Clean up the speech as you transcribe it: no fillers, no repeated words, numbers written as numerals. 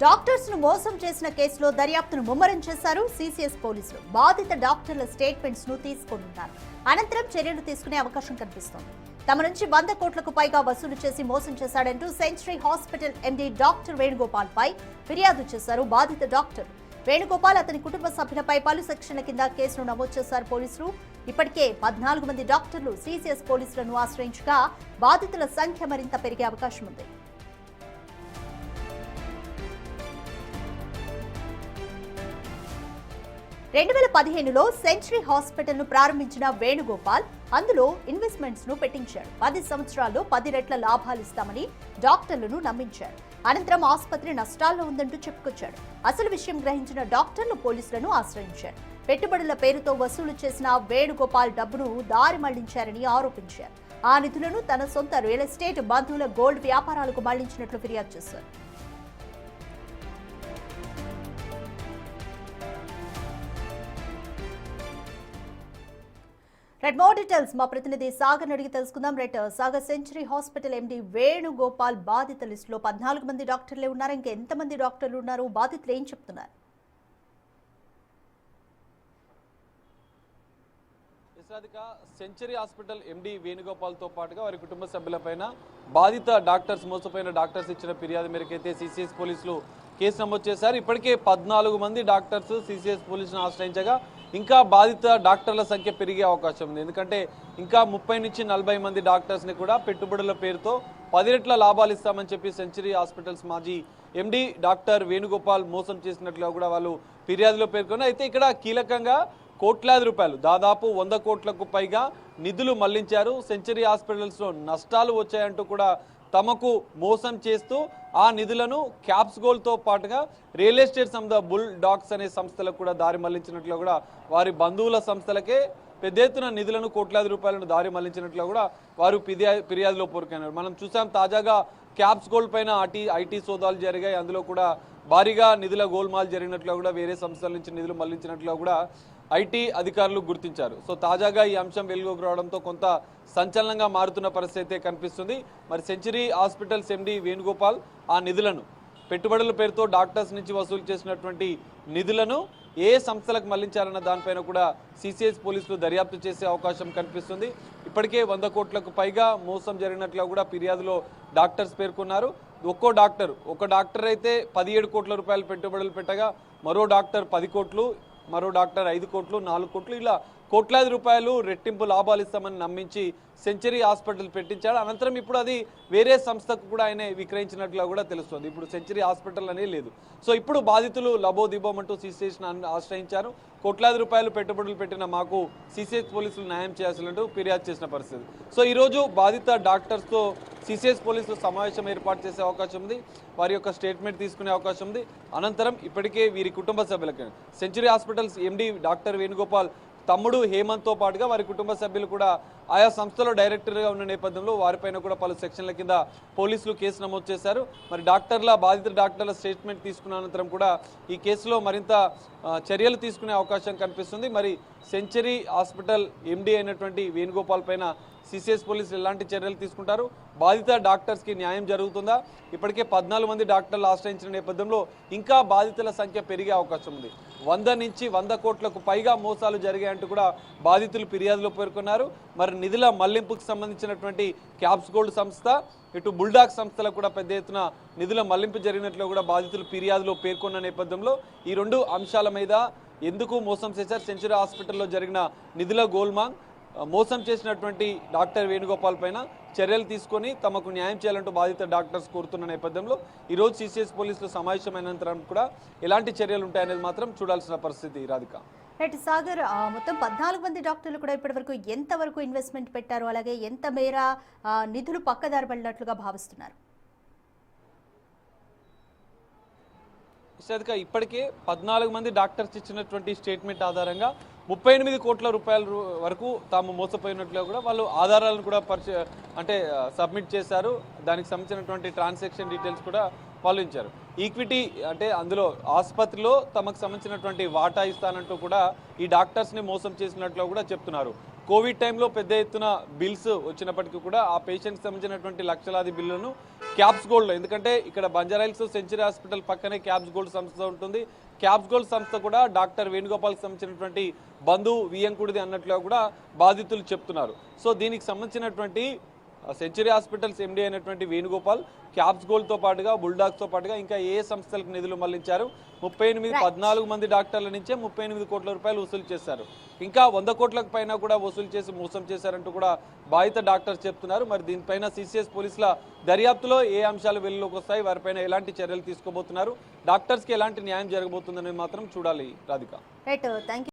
Doctors ను మోసం చేసిన కేసులో దర్యాప్తును ముమ్మరం చేశారు సిసిఎస్ పోలీసులు. బాధిత డాక్టర్ల స్టేట్మెంట్స్ ను తీసుకున్నారు. అనంతరం చర్యలు తీసుకునే అవకాశం కనిపిస్తోంది. తమ నుంచి 100 కోట్లకు పైగా వసూలు చేసి మోసం చేశాడంటూ century hospital MD doctor Venugopal పై ఫిర్యాదు చేశారు బాధిత డాక్టర్. వేణుగోపాల్ అతని కుటుంబ సభ్యులపై పలు సెక్షన్ల కింద కేసును నమోదు చేశారు పోలీసులు. ఇప్పటికే 14 మంది డాక్టర్లు సిసిఎస్ పోలీసులను ఆశ్రయించగా బాధితుల సంఖ్య మరింత పెరిగే అవకాశం ఉంది. లో సెంచరీ హాస్పిటల్ ను ప్రారంభించిన వేణుగోపాల్ అందులో ఇన్వెస్ట్మెంట్స్ ను పెట్టించాడు. 10 సంవత్సరాల్లో 10 రెట్ల లాభాలు ఇస్తామని డాక్టర్లను నమ్మించాడు. అనంతరం ఆసుపత్రి నష్టాల్లో ఉందంటూ చెప్పుకొచ్చాడు. అసలు విషయం గ్రహించిన డాక్టర్లు పోలీసులను ఆశ్రయించారు. పెట్టుబడుల పేరుతో వసూలు చేసిన వేణుగోపాల్ డబ్బును దారి మళ్లించారని ఆరోపించారు. ఆ నిధులను తన సొంత రియల్ ఎస్టేట్, బంధువుల గోల్డ్ వ్యాపారాలకు మళ్లించినట్లు ఫిర్యాదు చేశారు. మోర్ డీటెయిల్స్ మా ప్రతినిధి సాగర్ అడిగి తెలుసుకుందాం. Sagar, century hospital MD Venugopal బాధిత లిస్టులో 14 మంది డాక్టర్లే ఉన్నారు. ఇంకా ఎంతమంది డాక్టర్లు ఉన్నారు? బాధితులు ఏం చెప్తున్నారు? సెంచరీ హాస్పిటల్ ఎండీ వేణుగోపాల్ తో పాటుగా వారి కుటుంబ సభ్యులపైన బాధిత డాక్టర్స్, మోసపోయిన డాక్టర్స్ ఇచ్చిన ఫిర్యాదు మేరకైతే సిసిఎస్ పోలీసులు కేసు నమోదు చేశారు. ఇప్పటికే 14 మంది డాక్టర్స్ సిసిఎస్ పోలీసులను ఆశ్రయించగా ఇంకా బాధిత డాక్టర్ల సంఖ్య పెరిగే అవకాశం ఉంది. ఎందుకంటే ఇంకా 30 నుంచి 40 మంది డాక్టర్స్ని కూడా పెట్టుబడుల పేరుతో 10 రెట్ల లాభాలు ఇస్తామని చెప్పి సెంచరీ హాస్పిటల్స్ మాజీ ఎండీ డాక్టర్ వేణుగోపాల్ మోసం చేసినట్లుగా కూడా వాళ్ళు ఫిర్యాదులో పేర్కొన్నారు. అయితే ఇక్కడ కీలకంగా కోట్లాది రూపాయలు, దాదాపు 100 కోట్లకు పైగా నిధులు మళ్లించారు. సెంచరీ హాస్పిటల్స్లో నష్టాలు వచ్చాయంటూ కూడా తమకు మోసం చేస్తూ ఆ నిధులను క్యాప్స్ గోల్డ్తో పాటుగా రియల్ ఎస్టేట్ సంస్థ బుల్ డాగ్స్ అనే సంస్థలకు కూడా దారి మళ్లించినట్లు కూడా వారి బంధువుల సంస్థలకే పెద్ద ఎత్తున నిధులను కోట్లాది రూపాయలను దారి మళ్లించినట్లు కూడా వారు ఫిర్యాదులో పేర్కొన్నారు. మనం చూసాం తాజాగా క్యాప్స్ గోల్డ్ పైన ఐటీ సోదాలు జరిగాయి. అందులో కూడా భారీగా నిధుల గోల్మాల్ జరిగినట్లు కూడా వేరే సంస్థల నుంచి నిధులు మళ్లించినట్లు కూడా ఐటీ అధికారులు గుర్తించారు. సో తాజాగా ఈ అంశం వెలుగులోకి రావడంతో కొంత సంచలనంగా మారుతున్న పరిస్థితి అయితే కనిపిస్తుంది. మరి సెంచరీ హాస్పిటల్స్ ఎండీ వేణుగోపాల్ ఆ నిధులను, పెట్టుబడుల పేరుతో డాక్టర్స్ నుంచి వసూలు చేసినటువంటి నిధులను ఏ సంస్థలకు మళ్లించారన్న దానిపైన కూడా సిసిఎస్ పోలీసులు దర్యాప్తు చేసే అవకాశం కనిపిస్తుంది. ఇప్పటికే 100 కోట్లకు పైగా మోసం జరిగినట్లు కూడా ఫిర్యాదులో డాక్టర్స్ పేర్కొన్నారు. ఒక డాక్టర్ అయితే 17 కోట్ల రూపాయలు పెట్టుబడులు పెట్టగా మరో డాక్టర్ 10 కోట్లు, మరో డాక్టర్ 5 కోట్లు, 4 కోట్లు, ఇలా కోట్లాది రూపాయలు రెట్టింపు లాభాలు ఇస్తామని నమ్మించి సెంచరీ హాస్పిటల్ పెట్టించాడు. అనంతరం ఇప్పుడు అది వేరే సంస్థకు కూడా ఆయన విక్రయించినట్లుగా కూడా తెలుస్తుంది. ఇప్పుడు సెంచరీ హాస్పిటల్ అనేది లేదు. సో ఇప్పుడు బాధితులు లబోదిబోమంటూ సిసిఎస్ ఆశ్రయించారు. కోట్లాది రూపాయలు పెట్టుబడులు పెట్టిన మాకు సిసిఎస్ పోలీసులు న్యాయం చేయాల్సినట్టు ఫిర్యాదు చేసిన పరిస్థితి. సో ఈరోజు బాధిత డాక్టర్స్తో సిసిఎస్ పోలీసులు సమావేశం ఏర్పాటు చేసే అవకాశం ఉంది. వారి యొక్క స్టేట్మెంట్ తీసుకునే అవకాశం ఉంది. అనంతరం ఇప్పటికే వీరి కుటుంబ సభ్యులకి century hospitals MD doctor Venugopal తమ్ముడు హేమంత్తో పాటుగా వారి కుటుంబ సభ్యులు కూడా ఆయా సంస్థలో డైరెక్టర్గా ఉన్న నేపథ్యంలో వారిపైన కూడా పలు సెక్షన్ల కింద పోలీసులు కేసు నమోదు చేశారు. మరి బాధిత డాక్టర్ల స్టేట్మెంట్ తీసుకున్న అనంతరం కూడా ఈ కేసులో మరింత చర్యలు తీసుకునే అవకాశం కనిపిస్తుంది. మరి సెంచరీ హాస్పిటల్ ఎండీ అయినటువంటి వేణుగోపాల్ పైన సిసిఎస్ పోలీసులు ఎలాంటి చర్యలు తీసుకుంటారు? బాధిత డాక్టర్స్కి న్యాయం జరుగుతుందా? ఇప్పటికే 14 మంది డాక్టర్లు ఆశ్రయించిన నేపథ్యంలో ఇంకా బాధితుల సంఖ్య పెరిగే అవకాశం ఉంది. 100 నుంచి 100 కోట్లకు పైగా మోసాలు జరిగాయంటూ కూడా బాధితులు ఫిర్యాదులో పేర్కొన్నారు. మరి నిధుల మళ్లింపుకు సంబంధించినటువంటి క్యాప్స్ గోల్డ్ సంస్థ, ఇటు బుల్డాగ్ సంస్థలకు కూడా పెద్ద ఎత్తున నిధుల మళ్లింపు జరిగినట్లు కూడా బాధితులు ఫిర్యాదులో పేర్కొన్న నేపథ్యంలో ఈ 2 అంశాల మీద ఎందుకు మోసం చేశారు, సెంచరీ హాస్పిటల్లో జరిగిన నిధుల గోల్మాల్, మోసం చేసినటువంటి డాక్టర్ వేణుగోపాల్ పైన చర్యలు తీసుకొని తమకు న్యాయం చేయాలంటూ బాధిత డాక్టర్స్ కోరుతున్న నేపథ్యంలో ఈరోజు సిసిఎస్ పోలీసులు సమావేశమైనంతరం కూడా ఎలాంటి చర్యలు ఉంటాయనేది మాత్రం చూడాల్సిన పరిస్థితి. రాధిక. సాగర్, మొత్తం 14 మంది డాక్టర్లు కూడా ఇప్పటివరకు ఎంతవరకు ఇన్వెస్ట్మెంట్ పెట్టారు, అలాగే ఎంత మేర నిధులు పక్కదారి పడినట్లుగా భావిస్తున్నారు? ఇప్పటికే 14 మంది డాక్టర్స్ ఇచ్చినటువంటి స్టేట్మెంట్ ఆధారంగా 38 కోట్ల రూపాయల వరకు తాము మోసపోయినట్లు కూడా వాళ్ళు ఆధారాలను కూడా సబ్మిట్ చేశారు. దానికి సంబంధించినటువంటి ట్రాన్సాక్షన్ డీటెయిల్స్ కూడా పాలించారు. ఈక్విటీ అంటే అందులో ఆసుపత్రిలో తమకు సంబంధించినటువంటి వాటా ఇస్తానంటూ కూడా ఈ డాక్టర్స్ని మోసం చేసినట్లు కూడా చెప్తున్నారు. కోవిడ్ టైంలో పెద్ద ఎత్తున బిల్స్ వచ్చినప్పటికీ కూడా ఆ పేషెంట్కి సంబంధించినటువంటి లక్షలాది బిల్లులను క్యాప్స్ గోల్డ్లో, ఎందుకంటే ఇక్కడ బంజారాహిల్స్ సెంచరీ హాస్పిటల్ పక్కనే క్యాప్స్ గోల్డ్ సంస్థ ఉంటుంది. క్యాప్స్ గోల్డ్ సంస్థ కూడా డాక్టర్ వేణుగోపాల్కి సంబంధించినటువంటి బంధువు వియ్యంకుడిది అన్నట్లుగా కూడా బాధితులు చెప్తున్నారు. సో దీనికి సంబంధించినటువంటి సెంచరీ హాస్పిటల్స్ ఎండీ అయినటువంటి వేణుగోపాల్ క్యాప్స్ గోల్డ్తో పాటుగా బుల్డాగ్స్తో పాటుగా ఇంకా ఏ సంస్థలకు నిధులు మళ్లించారు? 14 మంది డాక్టర్ల నుంచే 38 కోట్ల రూపాయలు వసూలు చేశారు. ఇంకా 100 కోట్లకు పైన కూడా వసూలు చేసి మోసం చేశారంటూ కూడా బాధిత డాక్టర్స్ చెప్తున్నారు. మరి దీనిపైన సిసిఎస్ పోలీసుల దర్యాప్తులో ఏ అంశాలు వెలుగులోకి వస్తాయి, వారిపైన ఎలాంటి చర్యలు తీసుకోబోతున్నారు, డాక్టర్స్కి ఎలాంటి న్యాయం జరగబోతుందని మాత్రం చూడాలి. రాధిక. Right, thank you.